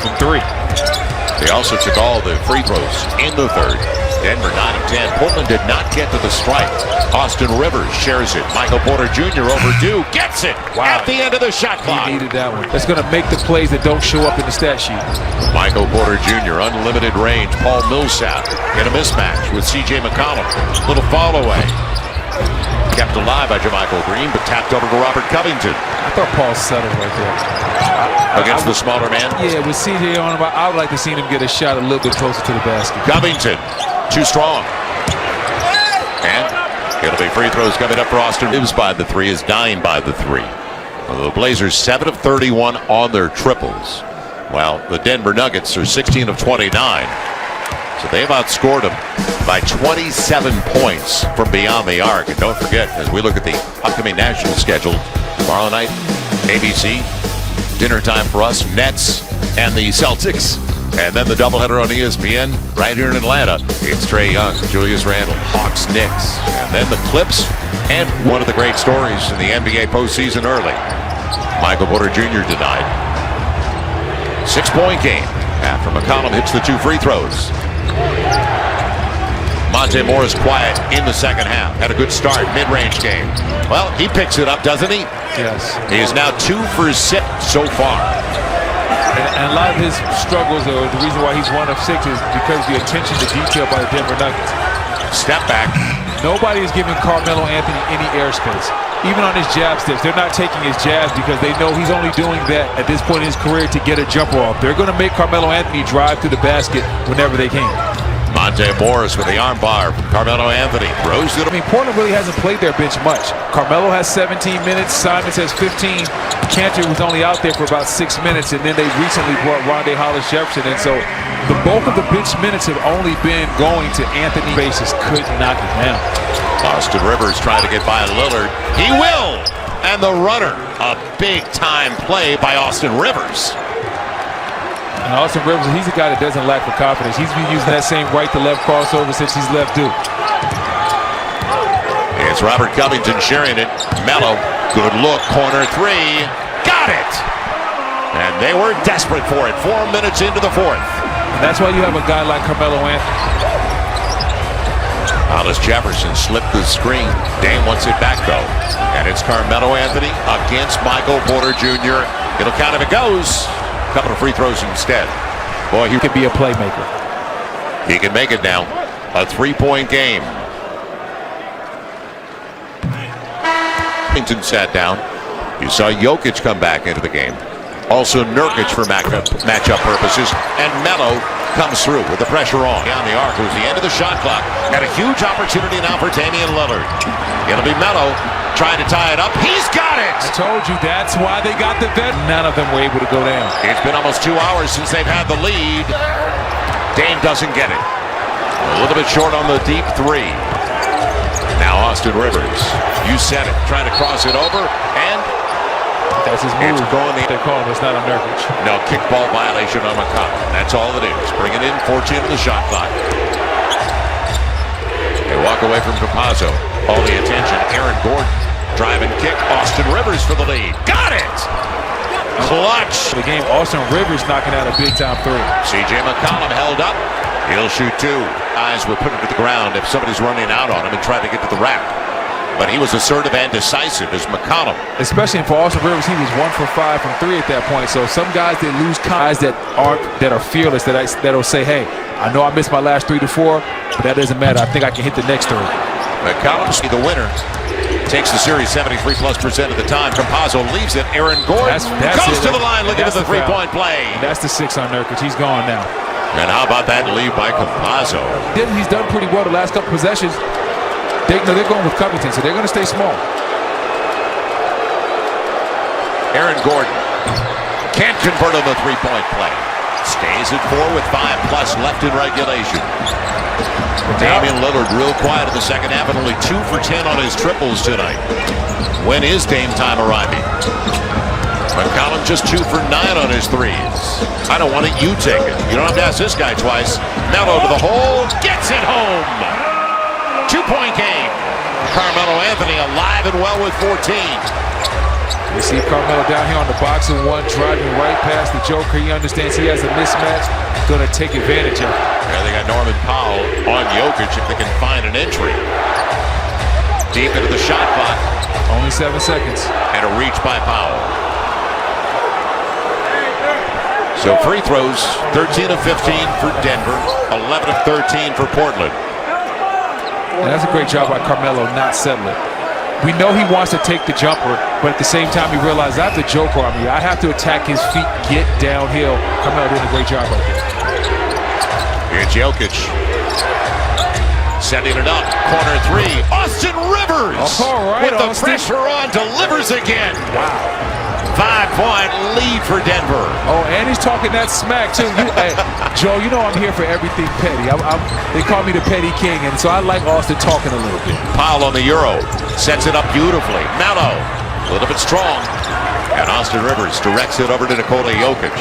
from three. They also took all the free throws in the third. Denver 9 of 10. Portland did not get to the strike. Austin Rivers shares it. Michael Porter Jr. overdue. Gets it at the end of the shot clock. He needed that one. That's going to make the plays that don't show up in the stat sheet. Michael Porter Jr. unlimited range. Paul Millsap in a mismatch with C.J. McCollum. Little fall away. Kept alive by JaMychal Green, but tapped over to Robert Covington. I thought Paul settled right there. Against the smaller man? Yeah, with C.J. on him, I would like to see him get a shot a little bit closer to the basket. Covington, too strong. And it'll be free throws coming up for Austin. Lives by the three, is dying by the three. Well, the Blazers 7 of 31 on their triples. While the Denver Nuggets are 16 of 29. So they've outscored them by 27 points from beyond the arc. And don't forget, as we look at the upcoming national schedule, tomorrow night, ABC, dinner time for us, Nets and the Celtics. And then the doubleheader on ESPN right here in Atlanta. It's Trae Young, Julius Randle, Hawks, Knicks. And then the Clips and one of the great stories in the NBA postseason early. Michael Porter Jr. denied. 6-point game after McCollum hits the 2 free throws. Monte Morris quiet in the second half. Had a good start, mid-range game. Well, he picks it up, doesn't he? Yes. He is now 2 for 6 so far. And a lot of his struggles, or the reason why he's 1 of 6, is because of the attention to detail by the Denver Nuggets. Step back. Nobody is giving Carmelo Anthony any airspace. Even on his jab steps, they're not taking his jabs because they know he's only doing that at this point in his career to get a jumper off. They're going to make Carmelo Anthony drive to the basket whenever they can. Monte Morris with the armbar from Carmelo Anthony. Throws it. I mean, Portland really hasn't played their bench much. Carmelo has 17 minutes. Simons has 15. Cantor was only out there for about 6 minutes, and then they recently brought Rondé Hollis-Jefferson in. So the bulk of the bench minutes have only been going to Anthony. Basis could knock it down. Austin Rivers trying to get by Lillard. He will! And the runner. A big-time play by Austin Rivers. And Austin Rivers, he's a guy that doesn't lack for confidence. He's been using that same right-to-left crossover since he's left Duke. It's Robert Covington sharing it. Melo, good look, corner 3. Got it! And they were desperate for it. 4 minutes into the fourth. And that's why you have a guy like Carmelo Anthony. Hollis-Jefferson slipped the screen. Dame wants it back, though. And it's Carmelo Anthony against Michael Porter Jr. It'll count if it goes. A couple of free throws instead. Boy, he could be a playmaker. He can make it now. A 3-point game. Covington sat down. You saw Jokic come back into the game. Also Nurkic for matchup purposes. And Melo comes through with the pressure on. Down the arc was the end of the shot clock. And a huge opportunity now for Damian Lillard. It'll be Melo trying to tie it up. He's got it! I told you, that's why they got the vet. None of them were able to go down. It's been almost 2 hours since they've had the lead. Dame doesn't get it. A little bit short on the deep 3. Now Austin Rivers. You said it. Trying to cross it over. And that's his move. It's going They're calling it's not a Nurkic. No, kickball violation on McCollum. That's all it is. Bring it in, 14 to the shot clock. They walk away from Campazzo. All the attention. Aaron Gordon. Drive and kick. Austin Rivers for the lead. Got it! Clutch. The game, Austin Rivers knocking out a big-time 3. C.J. McCollum held up. He'll shoot 2. Eyes will put it to the ground if somebody's running out on him and try to get to the rack. But he was assertive and decisive as McCollum. Especially for Austin Rivers, he was 1 for 5 from 3 at that point. So some guys that lose, guys that are fearless, that'll say, hey, I know I missed my last 3 to 4, but that doesn't matter. I think I can hit the next 3. McCollum, the winner, takes the series 73+% of the time. Campazzo leaves it. Aaron Gordon goes to the line looking at the 3-point play. That's the 6 on Nurkic. He's gone now. And how about that lead by Campazzo? He's done pretty well the last couple possessions. They're going with Covington, so they're going to stay small. Aaron Gordon can't convert on the 3-point play. Stays at 4 with 5+ left in regulation. Damian Lillard real quiet in the second half and only 2 for 10 on his triples tonight. When is Dame time arriving? McCollum just 2 for 9 on his threes. I don't want it, you take it. You don't have to ask this guy twice. Melo to the hole, gets it home. 2-point game. Carmelo Anthony alive and well with 14. You see Carmelo down here on the boxing one, driving right past the Joker. He understands he has a mismatch. Going to take advantage of it. There they got Norman Powell on Jokic if they can find an entry. Deep into the shot clock. Only 7 seconds. And a reach by Powell. So free throws, 13 of 15 for Denver, 11 of 13 for Portland. And that's a great job by Carmelo not settling. We know he wants to take the jumper, but at the same time he realized I have the Joker on me. I have to attack his feet, get downhill. Carmelo doing a great job right there. Here's Jokic. Sending it up. Corner three. Austin Rivers. All right, with the Austin. pressure on, delivers again. Wow. 5-point lead for Denver. Oh, and he's talking that smack, too. Hey, Joe, you know I'm here for everything petty. They call me the Petty King, and so I like Austin talking a little bit. Powell on the Euro. Sets it up beautifully. Melo, a little bit strong. And Austin Rivers directs it over to Nikola Jokic.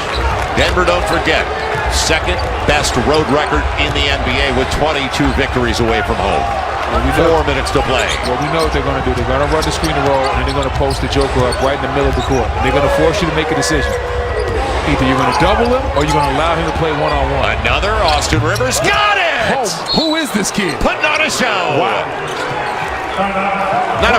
Denver, don't forget, second best road record in the NBA with 22 victories away from home. Well, 4 minutes to play. Well, we know what they're going to do. They're going to run the screen and roll, and they're going to post the Joker up right in the middle of the court. And they're going to force you to make a decision. Either you're going to double him, or you're going to allow him to play one-on-one. Another Austin Rivers. Got it! Oh, who is this kid? Putting on a show. Wow. Not a